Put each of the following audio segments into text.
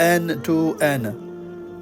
N2N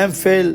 MPhil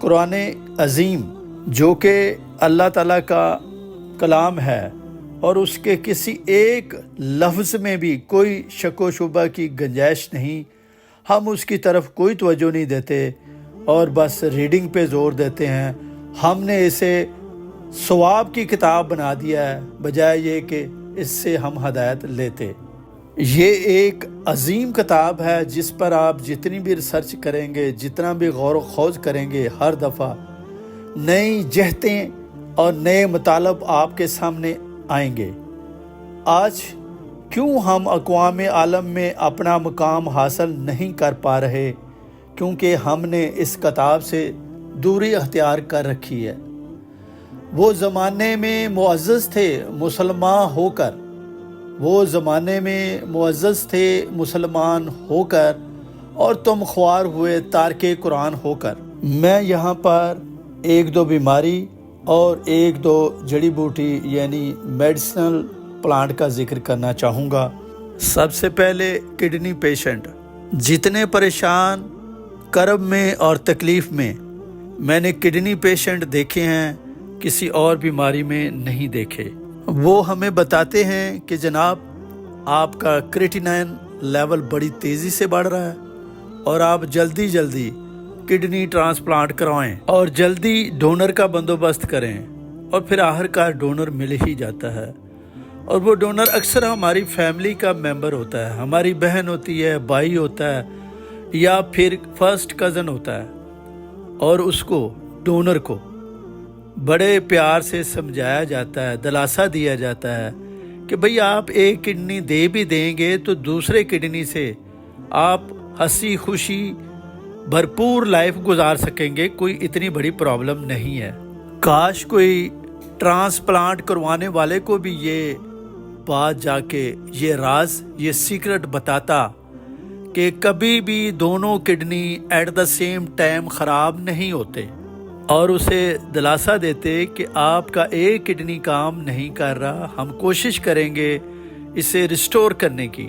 قرآن عظیم جو کہ اللہ تعالیٰ کا کلام ہے اور اس کے کسی ایک لفظ میں بھی کوئی شک و شبہ کی گنجائش نہیں، ہم اس کی طرف کوئی توجہ نہیں دیتے اور بس ریڈنگ پہ زور دیتے ہیں۔ ہم نے اسے ثواب کی کتاب بنا دیا ہے بجائے یہ کہ اس سے ہم ہدایت لیتے۔ یہ ایک عظیم کتاب ہے جس پر آپ جتنی بھی ریسرچ کریں گے، جتنا بھی غور و خوض کریں گے، ہر دفعہ نئی جہتیں اور نئے مطالب آپ کے سامنے آئیں گے۔ آج کیوں ہم اقوام عالم میں اپنا مقام حاصل نہیں کر پا رہے؟ کیونکہ ہم نے اس کتاب سے دوری اختیار کر رکھی ہے۔ وہ زمانے میں معزز تھے مسلمان ہو کر، وہ زمانے میں معزز تھے مسلمان ہو کر، اور تم خوار ہوئے تارک قرآن ہو کر۔ میں یہاں پر ایک دو بیماری اور ایک دو جڑی بوٹی یعنی میڈیسنل پلانٹ کا ذکر کرنا چاہوں گا۔ سب سے پہلے کڈنی پیشنٹ، جتنے پریشان کرب میں اور تکلیف میں نے کڈنی پیشنٹ دیکھے ہیں، کسی اور بیماری میں نہیں دیکھے۔ وہ ہمیں بتاتے ہیں کہ جناب آپ کا کریٹینائن لیول بڑی تیزی سے بڑھ رہا ہے اور آپ جلدی کڈنی ٹرانسپلانٹ کروائیں اور جلدی ڈونر کا بندوبست کریں، اور پھر آخرکار ڈونر مل ہی جاتا ہے۔ اور وہ ڈونر اکثر ہماری فیملی کا ممبر ہوتا ہے، ہماری بہن ہوتی ہے، بھائی ہوتا ہے، یا پھر فرسٹ کزن ہوتا ہے، اور اس کو ڈونر کو بڑے پیار سے سمجھایا جاتا ہے، دلاسا دیا جاتا ہے کہ بھئی آپ ایک کڈنی دے بھی دیں گے تو دوسرے کڈنی سے آپ ہنسی خوشی بھرپور لائف گزار سکیں گے، کوئی اتنی بڑی پرابلم نہیں ہے۔ کاش کوئی ٹرانسپلانٹ کروانے والے کو بھی یہ بات جا کے یہ راز، یہ سیکرٹ بتاتا کہ کبھی بھی دونوں kidney at the same time خراب نہیں ہوتے، اور اسے دلاسا دیتے کہ آپ کا ایک کڈنی کام نہیں کر رہا، ہم کوشش کریں گے اسے ریسٹور کرنے کی،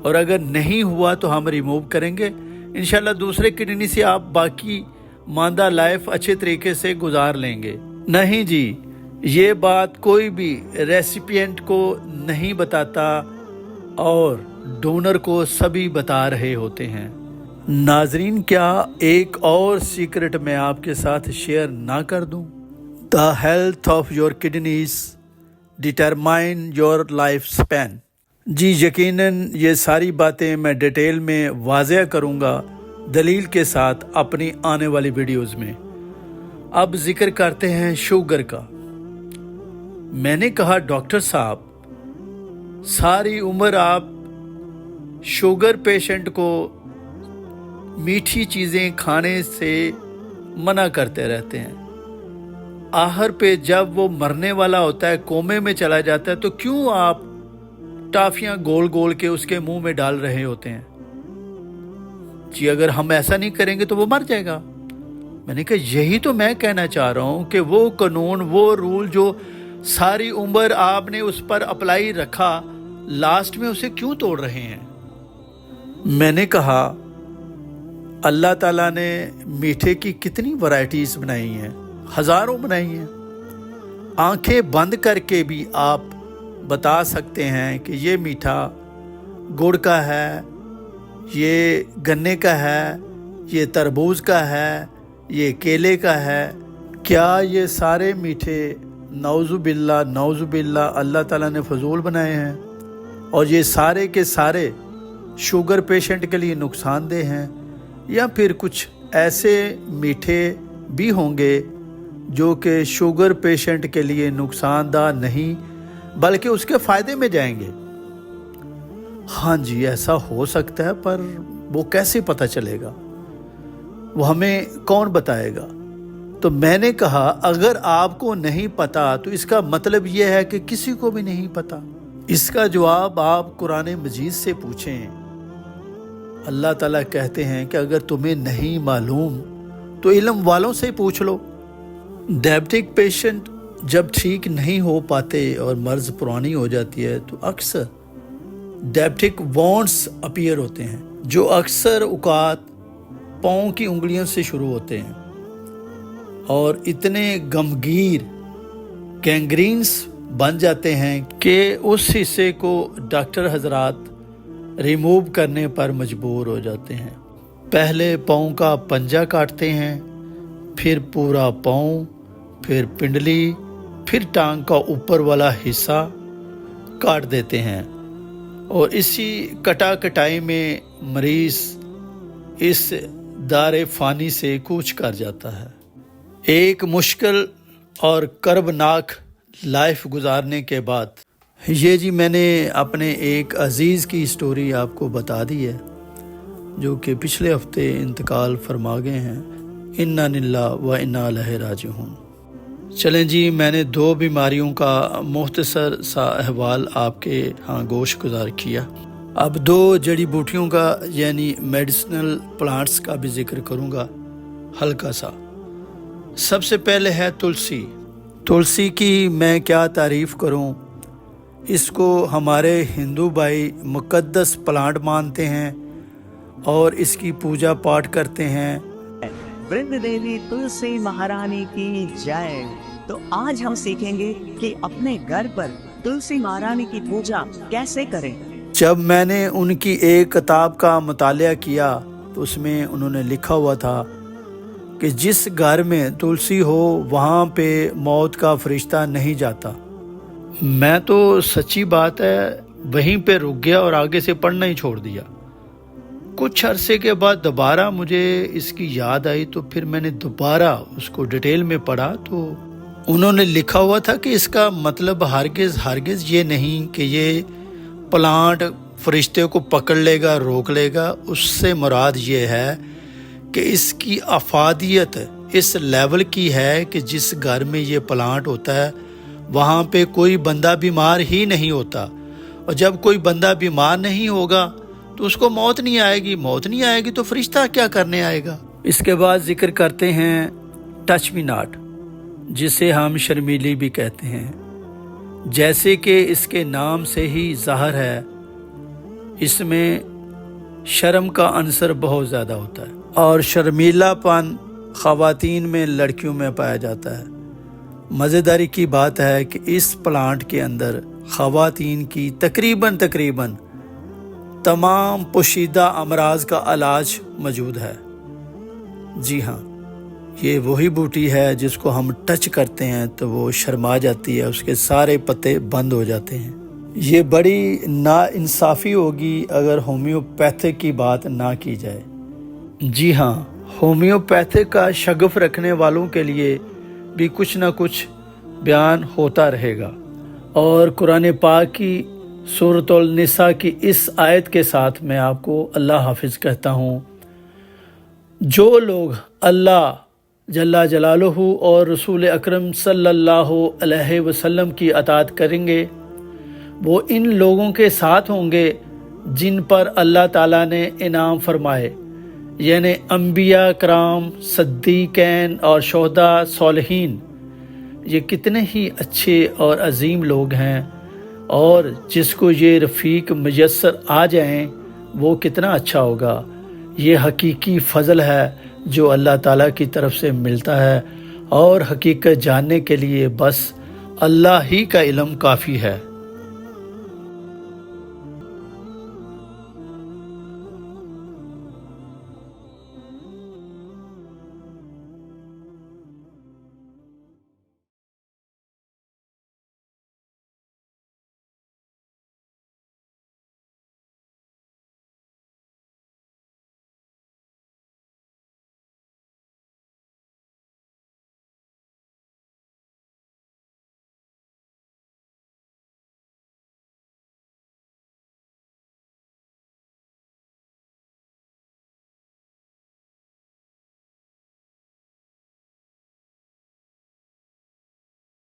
اور اگر نہیں ہوا تو ہم ریموو کریں گے انشاءاللہ، دوسرے کڈنی سے آپ باقی ماندہ لائف اچھے طریقے سے گزار لیں گے۔ نہیں جی، یہ بات کوئی بھی ریسیپینٹ کو نہیں بتاتا اور ڈونر کو سبھی بتا رہے ہوتے ہیں۔ ناظرین، کیا ایک اور سیکرٹ میں آپ کے ساتھ شیئر نہ کر دوں؟ The health of your kidneys determine your life span۔ جی یقیناً یہ ساری باتیں میں ڈیٹیل میں واضح کروں گا دلیل کے ساتھ اپنی آنے والی ویڈیوز میں۔ اب ذکر کرتے ہیں شوگر کا۔ میں نے کہا ڈاکٹر صاحب ساری عمر آپ شوگر پیشنٹ کو میٹھی چیزیں کھانے سے منع کرتے رہتے ہیں، آخر پہ جب وہ مرنے والا ہوتا ہے، کومے میں چلا جاتا ہے، تو کیوں آپ ٹافیاں گول گول کے اس کے منہ میں ڈال رہے ہوتے ہیں؟ جی اگر ہم ایسا نہیں کریں گے تو وہ مر جائے گا۔ میں نے کہا یہی تو میں کہنا چاہ رہا ہوں کہ وہ قانون، وہ رول جو ساری عمر آپ نے اس پر اپلائی رکھا، لاسٹ میں اسے کیوں توڑ رہے ہیں؟ میں نے کہا اللہ تعالیٰ نے میٹھے کی کتنی ورائٹیز بنائی ہیں، ہزاروں بنائی ہیں۔ آنکھیں بند کر کے بھی آپ بتا سکتے ہیں کہ یہ میٹھا گڑ کا ہے، یہ گنے کا ہے، یہ تربوز کا ہے، یہ کیلے کا ہے۔ کیا یہ سارے میٹھے نعوذ باللہ اللہ تعالیٰ نے فضول بنائے ہیں اور یہ سارے کے سارے شوگر پیشنٹ کے لیے نقصان دہ ہیں؟ یا پھر کچھ ایسے میٹھے بھی ہوں گے جو کہ شوگر پیشنٹ کے لیے نقصان دہ نہیں بلکہ اس کے فائدے میں جائیں گے؟ ہاں جی ایسا ہو سکتا ہے، پر وہ کیسے پتہ چلے گا؟ وہ ہمیں کون بتائے گا؟ تو میں نے کہا اگر آپ کو نہیں پتا تو اس کا مطلب یہ ہے کہ کسی کو بھی نہیں پتا۔ اس کا جواب آپ قرآن مجید سے پوچھیں۔ اللہ تعالیٰ کہتے ہیں کہ اگر تمہیں نہیں معلوم تو علم والوں سے پوچھ لو۔ ڈائبٹک پیشنٹ جب ٹھیک نہیں ہو پاتے اور مرض پرانی ہو جاتی ہے تو اکثر ڈائبٹک وانٹس اپیئر ہوتے ہیں، جو اکثر اوقات پاؤں کی انگلیوں سے شروع ہوتے ہیں۔ اور اتنے گمگیر گینگرینس بن جاتے ہیں کہ اس حصے کو ڈاکٹر حضرات ریموو کرنے پر مجبور ہو جاتے ہیں۔ پہلے پاؤں کا پنجہ کاٹتے ہیں، پھر پورا پاؤں، پھر پنڈلی، پھر ٹانگ کا اوپر والا حصہ کاٹ دیتے ہیں، اور اسی کٹا کٹائی میں مریض اس دار فانی سے کوچ کر جاتا ہے۔ ایک مشکل اور کربناک لائف گزارنے کے بعد یہ جی میں نے اپنے ایک عزیز کی سٹوری آپ کو بتا دی ہے جو کہ پچھلے ہفتے انتقال فرما گئے ہیں۔ انا للہ و انا الیہ راجعون۔ چلیں جی، میں نے 2 بیماریوں کا مختصر سا احوال آپ کے ہاں گوش گزار کیا۔ اب 2 جڑی بوٹیوں کا یعنی میڈیسنل پلانٹس کا بھی ذکر کروں گا ہلکا سا۔ سب سے پہلے ہے تلسی۔ تلسی کی میں کیا تعریف کروں، اس کو ہمارے ہندو بھائی مقدس پلانٹ مانتے ہیں اور اس کی پوجا پاٹ کرتے ہیں۔ برند دیوی تلسی مہارانی کی جائے۔ تو آج ہم سیکھیں گے کہ اپنے گھر پر تلسی مہارانی کی پوجا کیسے کریں۔ جب میں نے ان کی ایک کتاب کا مطالعہ کیا تو اس میں انہوں نے لکھا ہوا تھا کہ جس گھر میں تلسی ہو وہاں پہ موت کا فرشتہ نہیں جاتا۔ میں تو سچی بات ہے وہیں پہ رک گیا اور آگے سے پڑھنا ہی چھوڑ دیا۔ کچھ عرصے کے بعد دوبارہ مجھے اس کی یاد آئی تو پھر میں نے دوبارہ اس کو ڈیٹیل میں پڑھا تو انہوں نے لکھا ہوا تھا کہ اس کا مطلب ہرگز یہ نہیں کہ یہ پلانٹ فرشتے کو پکڑ لے گا، روک لے گا۔ اس سے مراد یہ ہے کہ اس کی افادیت اس لیول کی ہے کہ جس گھر میں یہ پلانٹ ہوتا ہے وہاں پہ کوئی بندہ بیمار ہی نہیں ہوتا، اور جب کوئی بندہ بیمار نہیں ہوگا تو اس کو موت نہیں آئے گی تو فرشتہ کیا کرنے آئے گا۔ اس کے بعد ذکر کرتے ہیں ٹچ می ناٹ، جسے ہم شرمیلی بھی کہتے ہیں۔ جیسے کہ اس کے نام سے ہی ظاہر ہے، اس میں شرم کا عنصر بہت زیادہ ہوتا ہے، اور شرمیلا پن خواتین میں لڑکیوں میں پایا جاتا ہے۔ مزیداری کی بات ہے کہ اس پلانٹ کے اندر خواتین کی تقریباً تمام پوشیدہ امراض کا علاج موجود ہے۔ جی ہاں، یہ وہی بوٹی ہے جس کو ہم ٹچ کرتے ہیں تو وہ شرما جاتی ہے، اس کے سارے پتے بند ہو جاتے ہیں۔ یہ بڑی ناانصافی ہوگی اگر ہومیوپیتھک کی بات نہ کی جائے۔ جی ہاں، ہومیوپیتھک کا شگف رکھنے والوں کے لیے بھی کچھ نہ کچھ بیان ہوتا رہے گا، اور قرآن پاک کی سورۃ النساء کی اس آیت کے ساتھ میں آپ کو اللہ حافظ کہتا ہوں۔ جو لوگ اللہ جل جلالہ اور رسول اکرم صلی اللہ علیہ وسلم کی اطاعت کریں گے وہ ان لوگوں کے ساتھ ہوں گے جن پر اللہ تعالیٰ نے انعام فرمائے، یعنی انبیاء کرام، صدیقین اور شہداء، صالحین۔ یہ کتنے ہی اچھے اور عظیم لوگ ہیں، اور جس کو یہ رفیق میسر آ جائیں وہ کتنا اچھا ہوگا۔ یہ حقیقی فضل ہے جو اللہ تعالیٰ کی طرف سے ملتا ہے، اور حقیقت جاننے کے لیے بس اللہ ہی کا علم کافی ہے۔